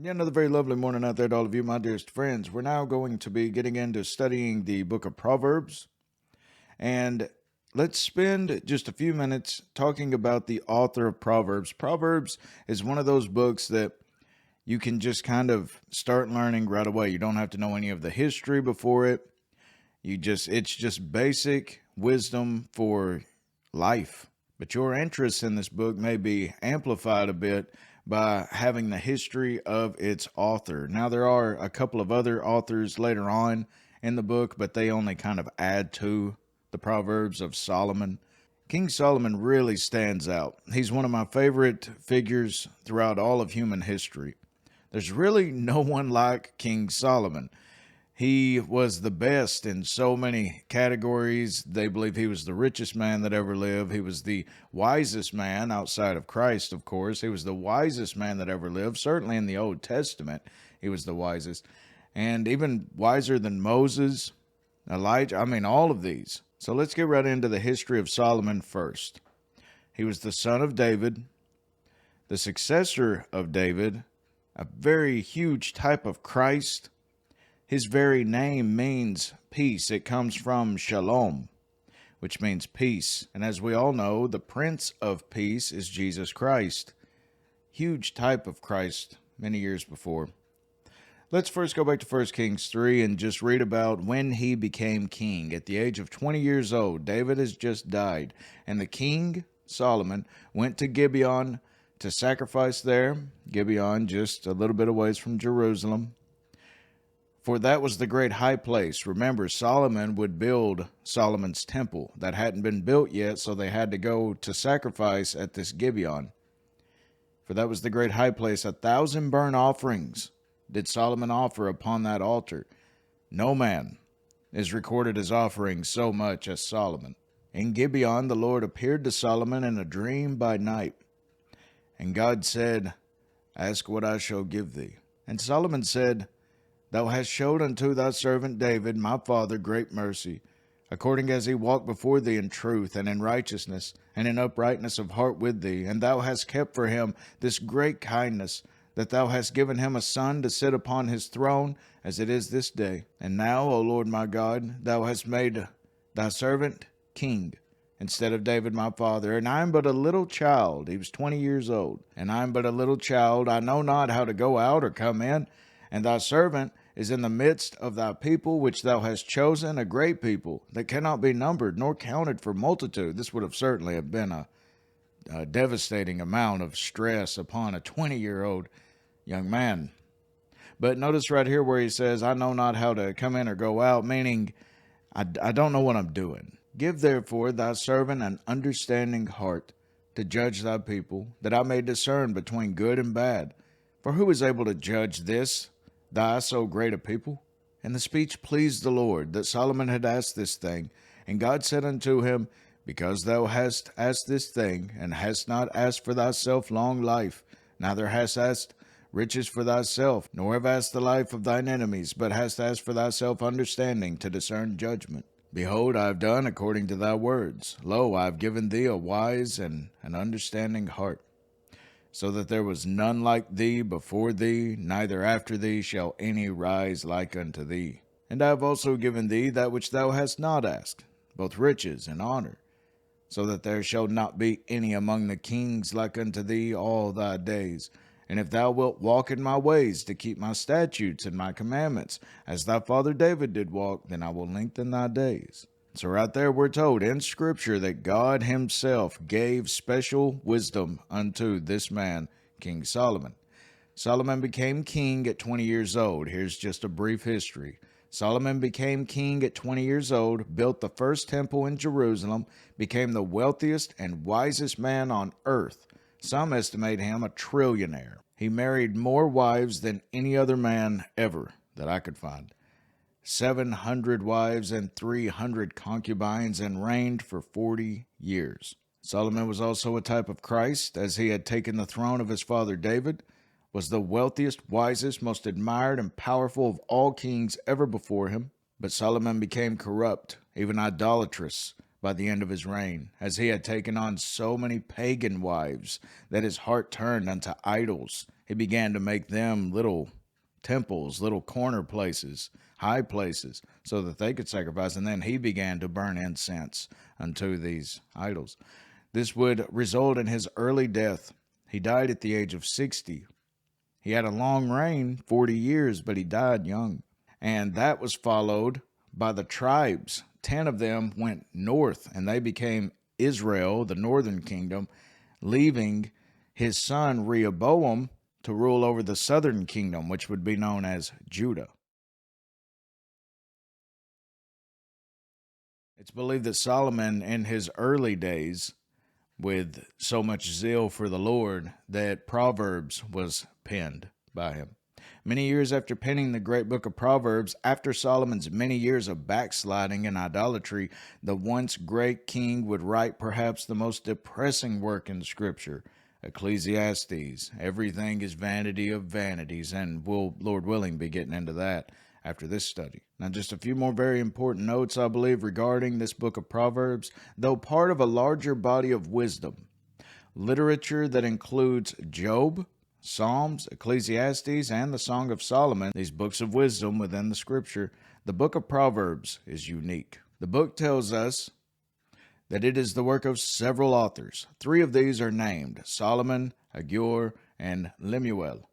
And another very lovely morning out there to all of you, my dearest friends. We're now going to be getting into studying the book of Proverbs. And let's spend just a few minutes talking about the author of Proverbs. Proverbs is one of those books that you can just kind of start learning right away. You don't have to know any of the history before it. It's just basic wisdom for life. But your interest in this book may be amplified a bit by having the history of its author. Now, there are a couple of other authors later on in the book, but they only kind of add to the Proverbs of Solomon. King Solomon really stands out. He's one of my favorite figures throughout all of human history. There's really no one like King Solomon. He was the best in so many categories. They believe he was the richest man that ever lived. He was the wisest man outside of Christ, of course. He was the wisest man that ever lived. Certainly in the Old Testament, he was the wisest. And even wiser than Moses, Elijah, all of these. So let's get right into the history of Solomon first. He was the son of David, the successor of David, a very huge type of Christ. His very name means peace. It comes from shalom, which means peace. And as we all know, the Prince of Peace is Jesus Christ. Huge type of Christ many years before. Let's first go back to 1 Kings 3 and just read about when he became king. At the age of 20 years old, David has just died. And the king, Solomon, went to Gibeon to sacrifice there. Gibeon, just a little bit away from Jerusalem. For that was the great high place. Remember, Solomon would build Solomon's temple. That hadn't been built yet, so they had to go to sacrifice at this Gibeon. For that was the great high place. 1,000 burnt offerings did Solomon offer upon that altar. No man is recorded as offering so much as Solomon. In Gibeon, the Lord appeared to Solomon in a dream by night. And God said, "Ask what I shall give thee." And Solomon said, "Thou hast showed unto thy servant David, my father, great mercy, according as he walked before thee in truth and in righteousness and in uprightness of heart with thee. And thou hast kept for him this great kindness, that thou hast given him a son to sit upon his throne, as it is this day. And now, O Lord my God, thou hast made thy servant king instead of David my father. And I am but a little child." He was 20 years old. "And I am but a little child. I know not how to go out or come in. And thy servant is in the midst of thy people, which thou hast chosen, a great people that cannot be numbered nor counted for multitude." This would have certainly have been a devastating amount of stress upon a 20-year-old young man. But notice right here where he says, "I know not how to come in or go out," meaning I don't know what I'm doing. "Give therefore thy servant an understanding heart to judge thy people, that I may discern between good and bad. For who is able to judge this, thy so great a people?" And the speech pleased the Lord, that Solomon had asked this thing. And God said unto him, "Because thou hast asked this thing, and hast not asked for thyself long life, neither hast asked riches for thyself, nor have asked the life of thine enemies, but hast asked for thyself understanding to discern judgment. Behold, I have done according to thy words. Lo, I have given thee a wise and an understanding heart, so that there was none like thee before thee, neither after thee shall any rise like unto thee. And I have also given thee that which thou hast not asked, both riches and honor, so that there shall not be any among the kings like unto thee all thy days. And if thou wilt walk in my ways to keep my statutes and my commandments, as thy father David did walk, then I will lengthen thy days." So right there we're told in Scripture that God himself gave special wisdom unto this man, King Solomon. Solomon became king at 20 years old. Here's just a brief history. Solomon became king at 20 years old, built the first temple in Jerusalem, became the wealthiest and wisest man on earth. Some estimate him a trillionaire. He married more wives than any other man ever that I could find. 700 wives and 300 concubines, and reigned for 40 years. Solomon was also a type of Christ, as he had taken the throne of his father David, was the wealthiest, wisest, most admired, and powerful of all kings ever before him. But Solomon became corrupt, even idolatrous, by the end of his reign, as he had taken on so many pagan wives that his heart turned unto idols. He began to make them little temples, little corner places, high places, so that they could sacrifice. And then he began to burn incense unto these idols. This would result in his early death. He died at the age of 60. He had a long reign, 40 years, but he died young. And that was followed by the tribes. 10 of them went north, and they became Israel, the northern kingdom, leaving his son Rehoboam to rule over the southern kingdom, which would be known as Judah. It's believed that Solomon, in his early days, with so much zeal for the Lord, that Proverbs was penned by him. Many years after penning the great book of Proverbs, after Solomon's many years of backsliding and idolatry, the once great king would write perhaps the most depressing work in Scripture, Ecclesiastes. Everything is vanity of vanities, and we'll, Lord willing, be getting into that after this study. Now, just a few more very important notes, I believe, regarding this book of Proverbs. Though part of a larger body of wisdom, literature that includes Job, Psalms, Ecclesiastes, and the Song of Solomon, these books of wisdom within the Scripture, the book of Proverbs is unique. The book tells us that it is the work of several authors. 3 of these are named: Solomon, Agur, and Lemuel.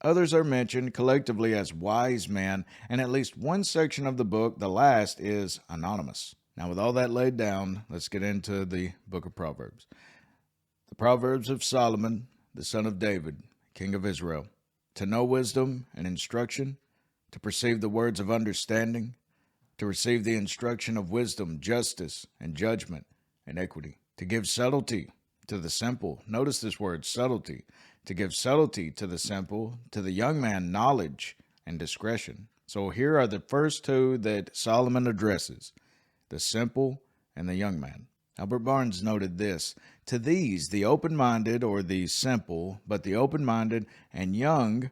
Others are mentioned collectively as wise men, and at least one section of the book, the last, is anonymous. Now, with all that laid down, let's get into the book of Proverbs. The Proverbs of Solomon, the son of David, king of Israel, to know wisdom and instruction, to perceive the words of understanding, to receive the instruction of wisdom, justice, and judgment, and equity, to give subtlety to the simple. Notice this word, subtlety. To give subtlety to the simple, to the young man knowledge and discretion. So here are the first 2 that Solomon addresses: the simple and the young man. Albert Barnes noted this: to these, the open-minded or the simple, but the open-minded and young,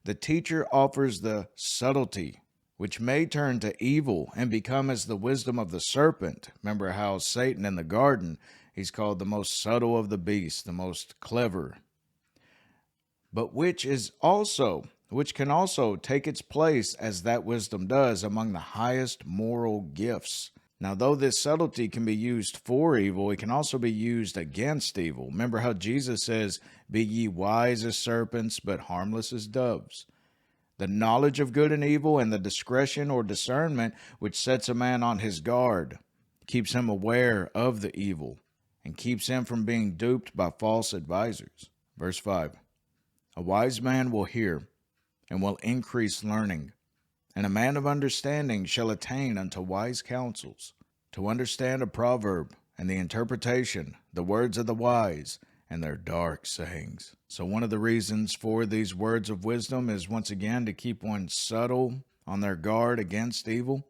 the teacher offers the subtlety, which may turn to evil and become as the wisdom of the serpent. Remember how Satan in the garden, he's called the most subtle of the beasts, the most clever, but which can also take its place as that wisdom does among the highest moral gifts. Now, though this subtlety can be used for evil, it can also be used against evil. Remember how Jesus says, "Be ye wise as serpents, but harmless as doves." The knowledge of good and evil and the discretion or discernment which sets a man on his guard, keeps him aware of the evil, and keeps him from being duped by false advisors. Verse 5. A wise man will hear, and will increase learning, and a man of understanding shall attain unto wise counsels. To understand a proverb, and the interpretation, the words of the wise, and their dark sayings. So one of the reasons for these words of wisdom is, once again, to keep one subtle, on their guard against evil.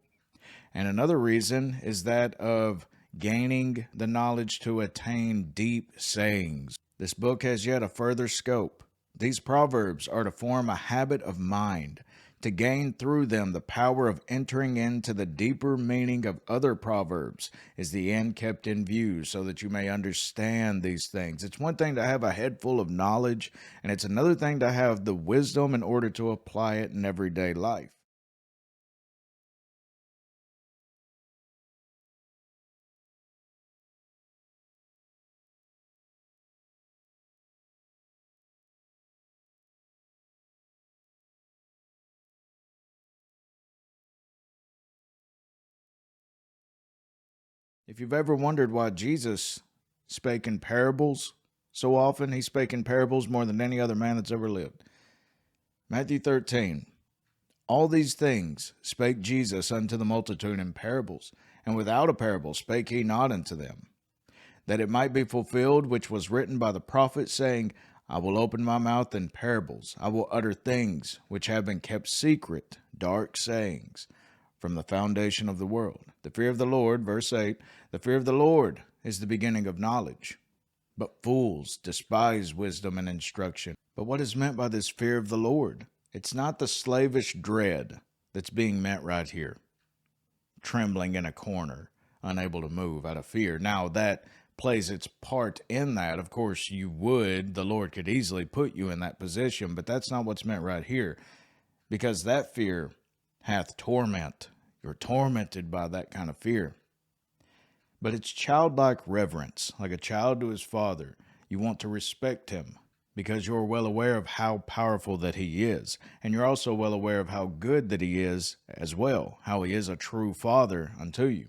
And another reason is that of gaining the knowledge to attain deep sayings. This book has yet a further scope. These proverbs are to form a habit of mind, to gain through them the power of entering into the deeper meaning of other proverbs, is the end kept in view, so that you may understand these things. It's one thing to have a head full of knowledge, and it's another thing to have the wisdom in order to apply it in everyday life. If you've ever wondered why Jesus spake in parables so often, he spake in parables more than any other man that's ever lived. Matthew 13. All these things spake Jesus unto the multitude in parables, and without a parable spake he not unto them, that it might be fulfilled which was written by the prophet, saying, I will open my mouth in parables, I will utter things which have been kept secret, dark sayings, from the foundation of the world. The fear of the Lord, verse 8, the fear of the Lord is the beginning of knowledge. But fools despise wisdom and instruction. But what is meant by this fear of the Lord? It's not the slavish dread that's being meant right here, trembling in a corner, unable to move out of fear. Now, that plays its part in that. Of course, the Lord could easily put you in that position, but that's not what's meant right here, because that fear hath torment. You're tormented by that kind of fear. But it's childlike reverence, like a child to his father. You want to respect him because you're well aware of how powerful that he is. And you're also well aware of how good that he is as well, how he is a true father unto you.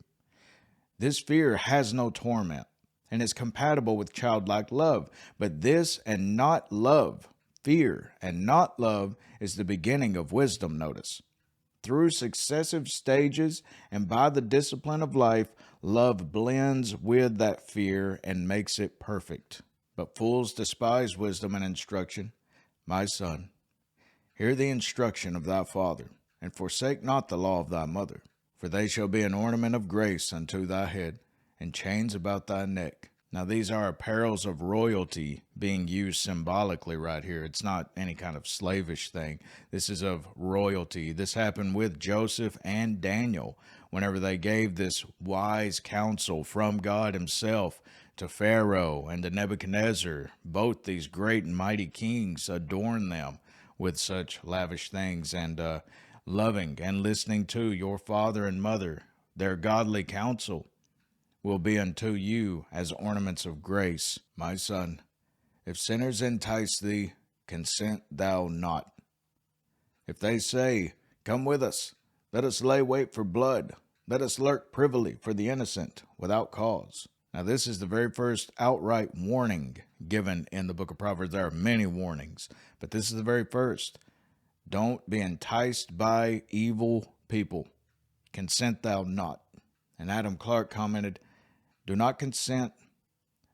This fear has no torment and is compatible with childlike love. But this and not love, fear and not love, is the beginning of wisdom, notice. Through successive stages and by the discipline of life, love blends with that fear and makes it perfect. But fools despise wisdom and instruction. My son, hear the instruction of thy father, and forsake not the law of thy mother. For they shall be an ornament of grace unto thy head, and chains about thy neck. Now these are apparels of royalty being used symbolically right here. It's not any kind of slavish thing. This is of royalty. This happened with Joseph and Daniel whenever they gave this wise counsel from God himself to Pharaoh and to Nebuchadnezzar. Both these great and mighty kings adorned them with such lavish things, and loving and listening to your father and mother, their godly counsel, will be unto you as ornaments of grace. My son, if sinners entice thee, consent thou not. If they say, come with us, let us lay wait for blood, let us lurk privily for the innocent without cause. Now this is the very first outright warning given in the book of Proverbs. There are many warnings, but this is the very first. Don't be enticed by evil people. Consent thou not. And Adam Clarke commented, do not consent.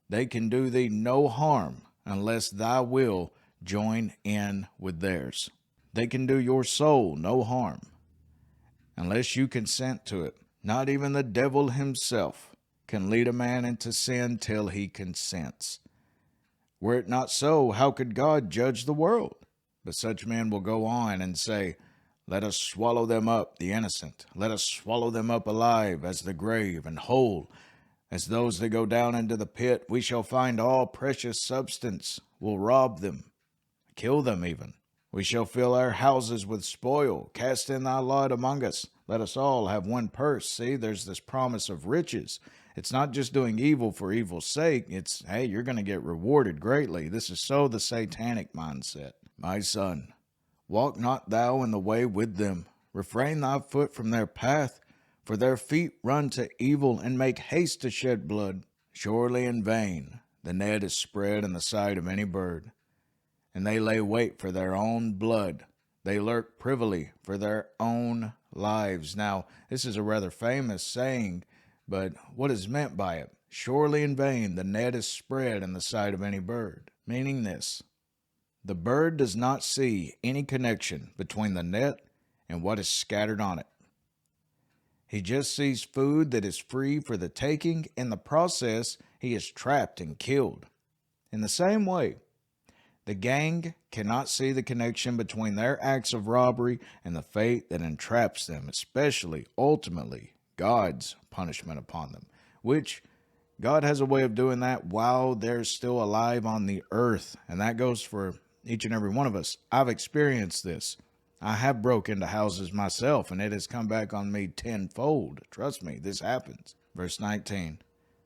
They can do thee no harm unless thy will join in with theirs. They can do your soul no harm unless you consent to it. Not even the devil himself can lead a man into sin till he consents. Were it not so, how could God judge the world? But such men will go on and say, let us swallow them up, the innocent. Let us swallow them up alive as the grave, and whole as those that go down into the pit. We shall find all precious substance. We'll rob them, kill them even. We shall fill our houses with spoil. Cast in thy lot among us. Let us all have one purse. See, there's this promise of riches. It's not just doing evil for evil's sake. It's, hey, you're going to get rewarded greatly. This is so the satanic mindset. My son, walk not thou in the way with them. Refrain thy foot from their path. For their feet run to evil and make haste to shed blood. Surely in vain the net is spread in the sight of any bird, and they lay wait for their own blood. They lurk privily for their own lives. Now, this is a rather famous saying, but what is meant by it? Surely in vain the net is spread in the sight of any bird. Meaning this, the bird does not see any connection between the net and what is scattered on it. He just sees food that is free for the taking. In the process, he is trapped and killed. In the same way, the gang cannot see the connection between their acts of robbery and the fate that entraps them, especially, ultimately, God's punishment upon them, which God has a way of doing that while they're still alive on the earth, and that goes for each and every one of us. I've experienced this. I have broke into houses myself, and it has come back on me tenfold. Trust me, this happens. Verse 19,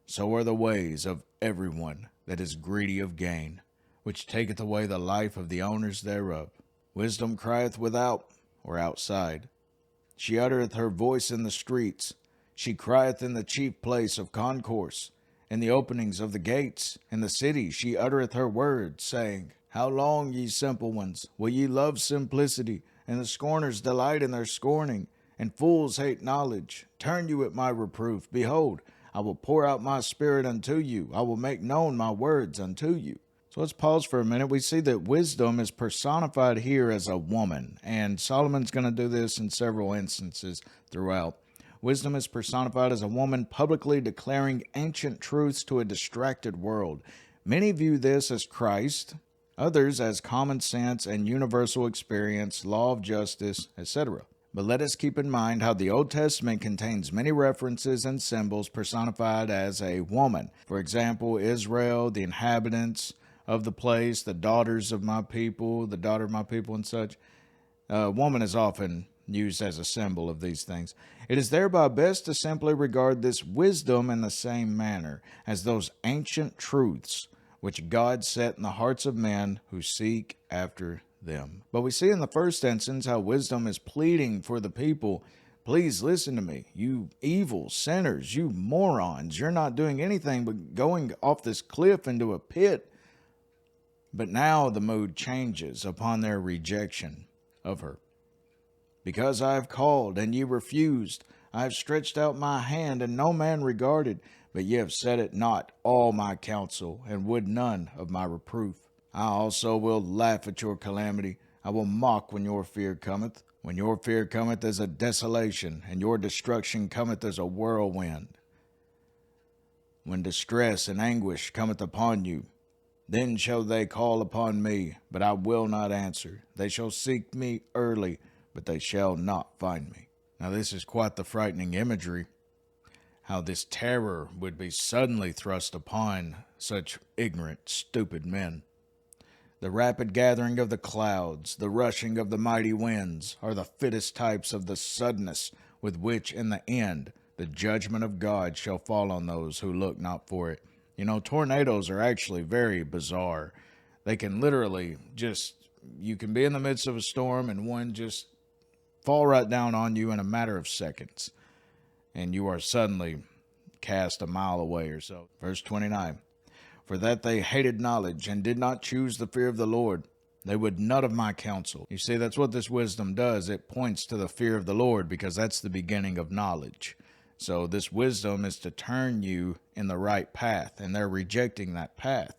so are the ways of everyone that is greedy of gain, which taketh away the life of the owners thereof. Wisdom crieth without, or outside. She uttereth her voice in the streets. She crieth in the chief place of concourse, in the openings of the gates. In the city she uttereth her words, saying, how long, ye simple ones, will ye love simplicity? And the scorners delight in their scorning, and fools hate knowledge. Turn you at my reproof. Behold, I will pour out my spirit unto you. I will make known my words unto you. So let's pause for a minute. We see that wisdom is personified here as a woman, and Solomon's going to do this in several instances throughout. Wisdom is personified as a woman publicly declaring ancient truths to a distracted world. Many view this as Christ, others as common sense and universal experience, law of justice, etc. But let us keep in mind how the Old Testament contains many references and symbols personified as a woman. For example, Israel, the inhabitants of the place, the daughters of my people, the daughter of my people, and such. Woman is often used as a symbol of these things. It is thereby best to simply regard this wisdom in the same manner as those ancient truths which God set in the hearts of men who seek after them. But we see in the first instance how wisdom is pleading for the people. Please listen to me, you evil sinners, you morons. You're not doing anything but going off this cliff into a pit. But now the mood changes upon their rejection of her. Because I have called, and ye refused. I have stretched out my hand, and no man regarded. But ye have set at naught all my counsel, and would none of my reproof. I also will laugh at your calamity. I will mock when your fear cometh. When your fear cometh as a desolation, and your destruction cometh as a whirlwind. When distress and anguish cometh upon you, then shall they call upon me, but I will not answer. They shall seek me early, but they shall not find me. Now this is quite the frightening imagery, how this terror would be suddenly thrust upon such ignorant, stupid men. The rapid gathering of the clouds, the rushing of the mighty winds, are the fittest types of the suddenness with which in the end the judgment of God shall fall on those who look not for it. You know, tornadoes are actually very bizarre. They can literally you can be in the midst of a storm and one just fall right down on you in a matter of seconds, and you are suddenly cast a mile away or so. Verse 29, for that they hated knowledge and did not choose the fear of the Lord, they would none of my counsel. You see, that's what this wisdom does. It points to the fear of the Lord because that's the beginning of knowledge. So this wisdom is to turn you in the right path, and they're rejecting that path.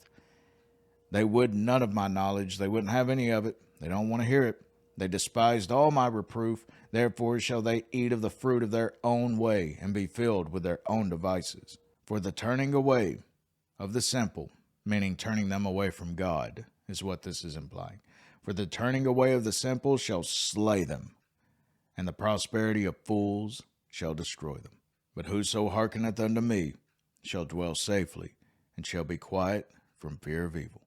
They would none of my knowledge. They wouldn't have any of it. They don't want to hear it. They despised all my reproof. Therefore shall they eat of the fruit of their own way and be filled with their own devices. For the turning away of the simple, meaning turning them away from God, is what this is implying. For the turning away of the simple shall slay them, and the prosperity of fools shall destroy them. But whoso hearkeneth unto me shall dwell safely, and shall be quiet from fear of evil.